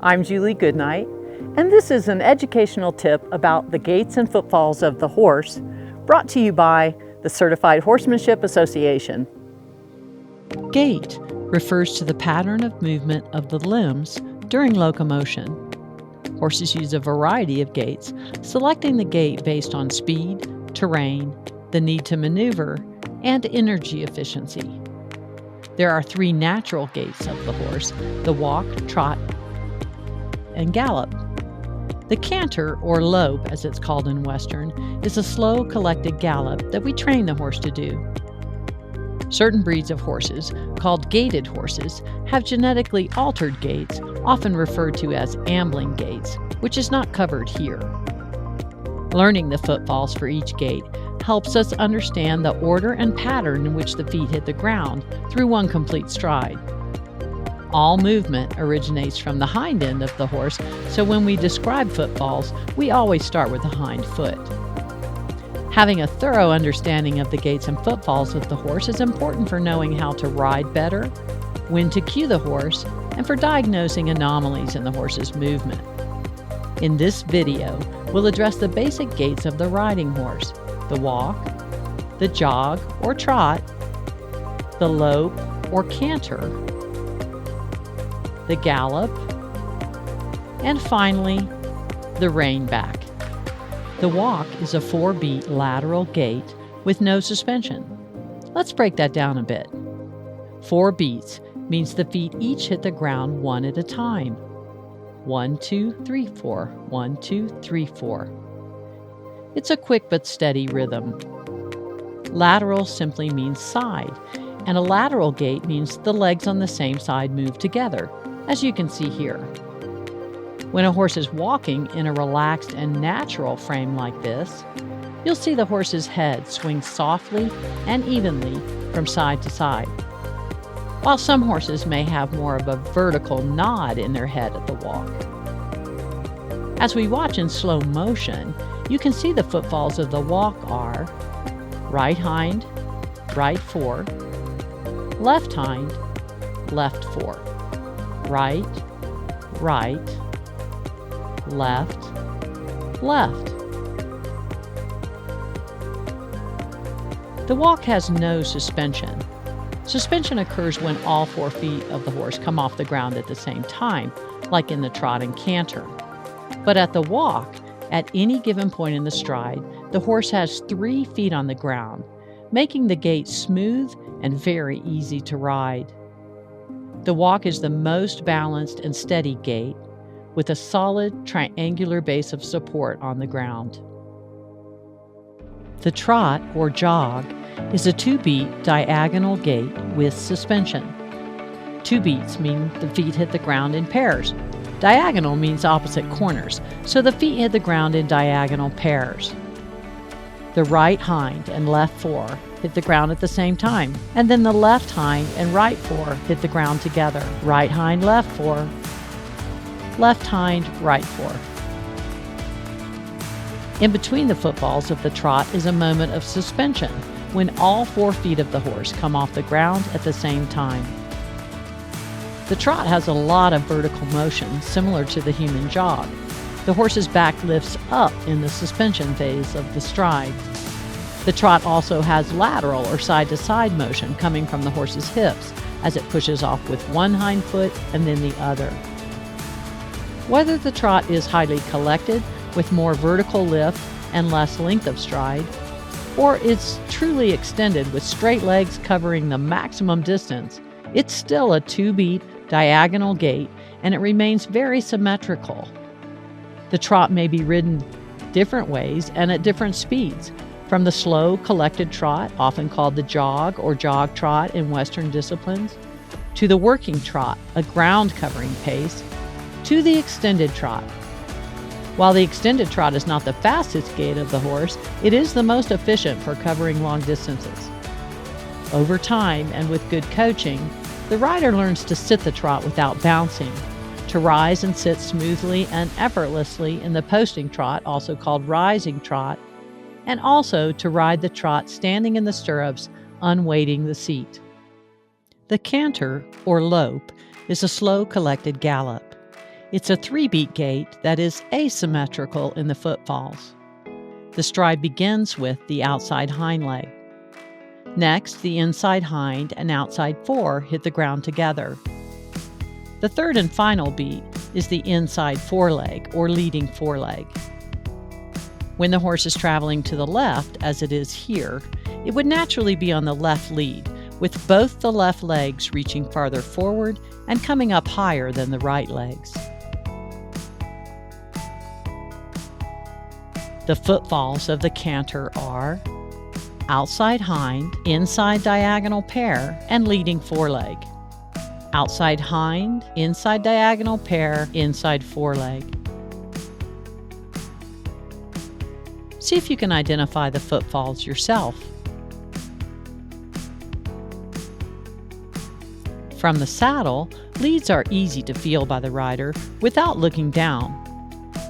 I'm Julie Goodnight, and this is an educational tip about the gaits and footfalls of the horse, brought to you by the Certified Horsemanship Association. Gait refers to the pattern of movement of the limbs during locomotion. Horses use a variety of gaits, selecting the gait based on speed, terrain, the need to maneuver, and energy efficiency. There are three natural gaits of the horse: the walk, trot, and gallop. The canter, or lope as it's called in Western, is a slow, collected gallop that we train the horse to do. Certain breeds of horses, called gaited horses, have genetically altered gaits, often referred to as ambling gaits, which is not covered here. Learning the footfalls for each gait helps us understand the order and pattern in which the feet hit the ground through one complete stride. All movement originates from the hind end of the horse, so when we describe footfalls, we always start with the hind foot. Having a thorough understanding of the gaits and footfalls of the horse is important for knowing how to ride better, when to cue the horse, and for diagnosing anomalies in the horse's movement. In this video, we'll address the basic gaits of the riding horse: the walk, the jog or trot, the lope or canter, the gallop, and finally, the rein back. The walk is a 4-beat lateral gait with no suspension. Let's break that down a bit. 4 beats means the feet each hit the ground one at a time. 1, 2, 3, 4. 1, 2, 3, 4. It's a quick but steady rhythm. Lateral simply means side, and a lateral gait means the legs on the same side move together, as you can see here. When a horse is walking in a relaxed and natural frame like this, you'll see the horse's head swing softly and evenly from side to side, while some horses may have more of a vertical nod in their head at the walk. As we watch in slow motion, you can see the footfalls of the walk are right hind, right fore, left hind, left fore, right, right, left, left. The walk has no suspension. Suspension occurs when all 4 feet of the horse come off the ground at the same time, like in the trot and canter. But at the walk, at any given point in the stride, the horse has 3 feet on the ground, making the gait smooth and very easy to ride. The walk is the most balanced and steady gait, with a solid triangular base of support on the ground. The trot, or jog, is a 2-beat diagonal gait with suspension. 2 beats mean the feet hit the ground in pairs. Diagonal means opposite corners, so the feet hit the ground in diagonal pairs. The right hind and left fore hit the ground at the same time, and then the left hind and right fore hit the ground together. Right hind, left fore, left hind, right fore. In between the footfalls of the trot is a moment of suspension, when all 4 feet of the horse come off the ground at the same time. The trot has a lot of vertical motion, similar to the human jog. The horse's back lifts up in the suspension phase of the stride. The trot also has lateral or side-to-side motion coming from the horse's hips as it pushes off with one hind foot and then the other. Whether the trot is highly collected with more vertical lift and less length of stride, or it's truly extended with straight legs covering the maximum distance, it's still a 2-beat diagonal gait, and it remains very symmetrical. The trot may be ridden different ways and at different speeds, from the slow, collected trot, often called the jog or jog trot in Western disciplines, to the working trot, a ground-covering pace, to the extended trot. While the extended trot is not the fastest gait of the horse, it is the most efficient for covering long distances. Over time, and with good coaching, the rider learns to sit the trot without bouncing, to rise and sit smoothly and effortlessly in the posting trot, also called rising trot, and also to ride the trot standing in the stirrups, unweighting the seat. The canter, or lope, is a slow, collected gallop. It's a 3-beat gait that is asymmetrical in the footfalls. The stride begins with the outside hind leg. Next, the inside hind and outside fore hit the ground together. The third and final beat is the inside foreleg or leading foreleg. When the horse is traveling to the left, as it is here, it would naturally be on the left lead, with both the left legs reaching farther forward and coming up higher than the right legs. The footfalls of the canter are outside hind, inside diagonal pair, and leading foreleg. Outside hind, inside diagonal pair, inside foreleg. See if you can identify the footfalls yourself. From the saddle, leads are easy to feel by the rider without looking down.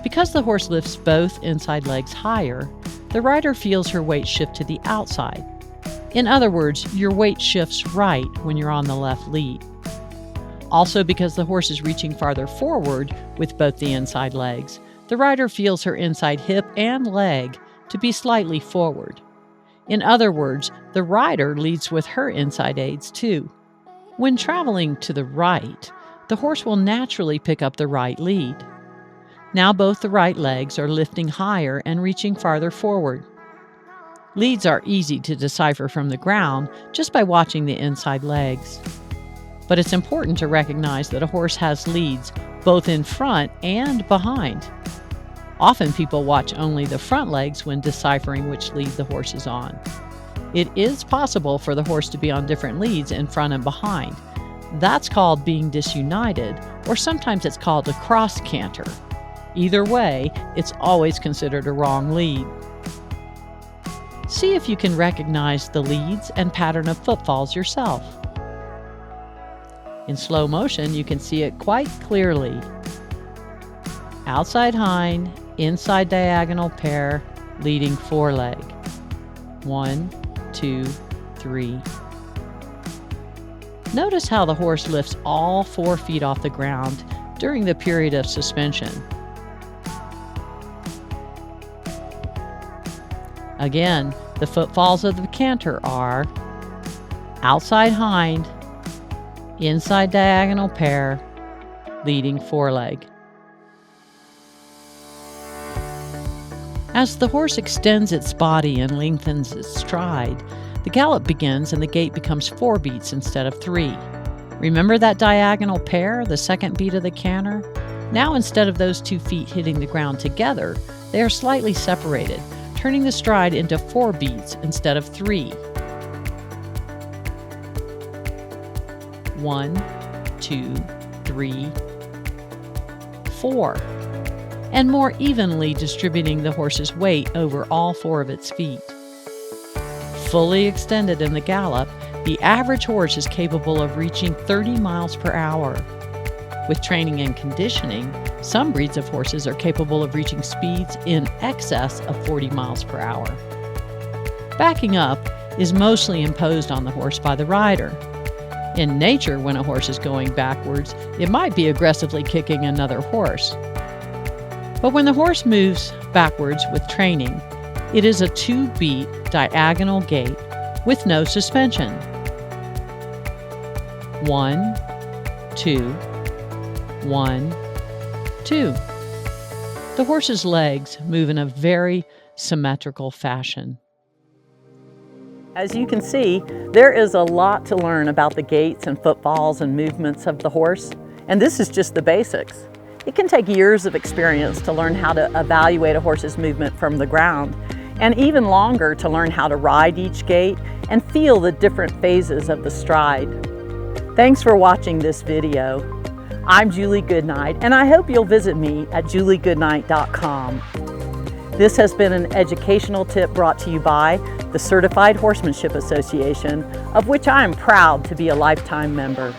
Because the horse lifts both inside legs higher, the rider feels her weight shift to the outside. In other words, your weight shifts right when you're on the left lead. Also, because the horse is reaching farther forward with both the inside legs, the rider feels her inside hip and leg to be slightly forward. In other words, the rider leads with her inside aids too. When traveling to the right, the horse will naturally pick up the right lead. Now both the right legs are lifting higher and reaching farther forward. Leads are easy to decipher from the ground just by watching the inside legs. But it's important to recognize that a horse has leads both in front and behind. Often people watch only the front legs when deciphering which lead the horse is on. It is possible for the horse to be on different leads in front and behind. That's called being disunited, or sometimes it's called a cross canter. Either way, it's always considered a wrong lead. See if you can recognize the leads and pattern of footfalls yourself. In slow motion, you can see it quite clearly. Outside hind, inside diagonal pair, leading foreleg. 1, 2, 3. Notice how the horse lifts all 4 feet off the ground during the period of suspension. Again, the footfalls of the canter are outside hind, inside diagonal pair, leading foreleg. As the horse extends its body and lengthens its stride, the gallop begins and the gait becomes 4 beats instead of 3. Remember that diagonal pair, the second beat of the canter? Now instead of those 2 feet hitting the ground together, they are slightly separated, turning the stride into 4 beats instead of 3. 1, 2, 3, 4. And more evenly distributing the horse's weight over all 4 of its feet. Fully extended in the gallop, the average horse is capable of reaching 30 miles per hour. With training and conditioning, some breeds of horses are capable of reaching speeds in excess of 40 miles per hour. Backing up is mostly imposed on the horse by the rider. In nature, when a horse is going backwards, it might be aggressively kicking another horse. But when the horse moves backwards with training, it is a 2-beat diagonal gait with no suspension. 1, 2, 1, 2. The horse's legs move in a very symmetrical fashion. As you can see, there is a lot to learn about the gaits and footfalls and movements of the horse, and this is just the basics. It can take years of experience to learn how to evaluate a horse's movement from the ground, and even longer to learn how to ride each gait and feel the different phases of the stride. Thanks for watching this video. I'm Julie Goodnight, and I hope you'll visit me at juliegoodnight.com. This has been an educational tip brought to you by the Certified Horsemanship Association, of which I am proud to be a lifetime member.